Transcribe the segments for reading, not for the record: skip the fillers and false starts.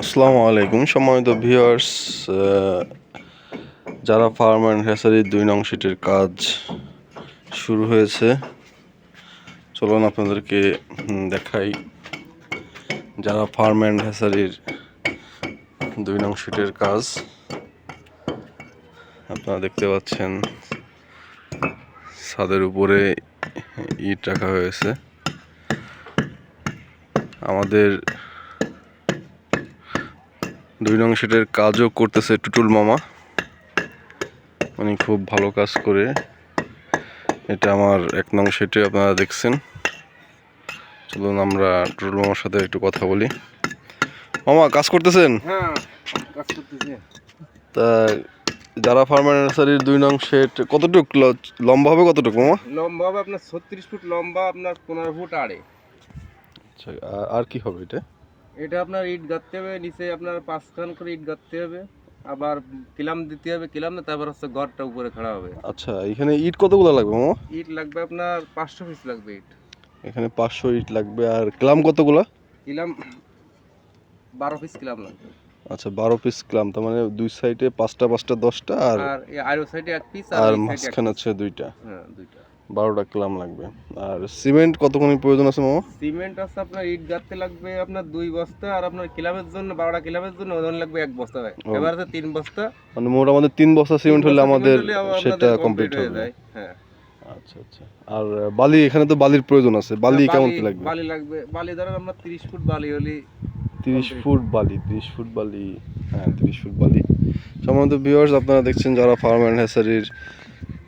আসসালামু আলাইকুম সম্মানিত ভিউয়ার্স, যারা ফার্ম অ্যান্ড হ্যাচারির 2 নং শিটের কাজ শুরু হয়েছে। চলুন আপনাদেরকে দেখাই যারা ফার্ম অ্যান্ড হ্যাচারির 2 নং শিটের কাজ। আপনারা দেখতে পাচ্ছেন ছাদের উপরে ইট রাখা হয়েছে। আমাদের 2 নং শিটের কাজও করতেছে টুটুল মামা, উনি খুব ভালো কাজ করে। এটা আমার 1 নং শিটে আপনারা দেখছেন। চলুন আমরা টুটুল মামার সাথে একটু কথা বলি। মামা কাজ করতেছেন? হ্যাঁ, কাজ করতেছি। তা যারা ফার্ম অ্যান্ড নার্সারির 2 নং শিট কতটুক লম্বা হবে? কতটুকু মামা? লম্বা হবে আপনার 36 ফুট লম্বা, আপনার 15 ফুট আড়ে। আচ্ছা, আর কি হবে এটা? এটা আপনার ইট গাঁথতে হবে, নিচে আপনার 5 খান করে ইট গাঁথতে হবে, আবার কিলাম দিতে হবে, কিলাম না তারপর হচ্ছে ঘরটা উপরে খাড়া হবে। আচ্ছা, এখানে ইট কতগুলো লাগবে মামা? ইট লাগবে আপনার 500 পিস লাগবে ইট। এখানে 500 ইট লাগবে। আর ক্লাম কতগুলো? কিলাম 12 পিস কিলাম লাগবে। আচ্ছা, 12 পিস ক্লাম, তার মানে 2 সাইডে 5টা 5টা 10টা, আর এই আরো সাইডে এক পিস আর আর এই সাইডে এক মাঝখানে পিস। আছে 2টা। হ্যাঁ, 2টা। 12টা ক্লাম লাগবে। আর সিমেন্ট কতক্ষণ প্রয়োজন আছে মামা? সিমেন্ট আছে আপনার ইট গাঁথতে লাগবে আপনার 2 বস্তা, আর আপনার কিলামের জন্য 12টা কিলামের জন্য ওজন লাগবে 1 বস্তা। এবার আছে 3 বস্তা। মানে মোট আমাদের 3 বস্তা সিমেন্ট হলে আমাদের সেটা আপনাদের কমপ্লিট হয়ে হবে। যায়। হ্যাঁ। আচ্ছা আচ্ছা। আর বালি, এখানে তো বালির প্রয়োজন আছে। বালি কেমন কি লাগবে? বালি লাগবে, বালি ধরেন আমরা 30 ফুট বালি হলি। 30 ফুট বালি, 30 ফুট বালি। হ্যাঁ, 30 ফুট বালি। সম্মানিত ভিউয়ার্স, আপনারা দেখছেন যারা ফার্ম অ্যান্ড হ্যাচারির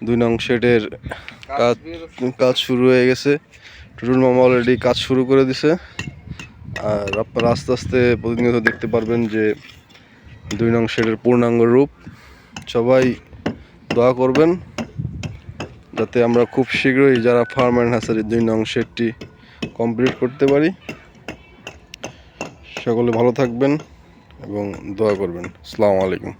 2 নং শেডের কাজ শুরু হয়ে গেছে। টুটুল মামা অলরেডি কাজ শুরু করে দিছে। আর আপনারা আস্তে আস্তে প্রতিনিয়ত দেখতে পারবেন যে 2 নং শেডের পূর্ণাঙ্গ রূপ। সবাই দোয়া করবেন যাতে আমরা খুব শীঘ্রই যারা ফার্ম অ্যান্ড হ্যাচারির 2 নং শেডটি কমপ্লিট করতে পারি। সকলে ভালো থাকবেন এবং দোয়া করবেন। আসসালামু আলাইকুম।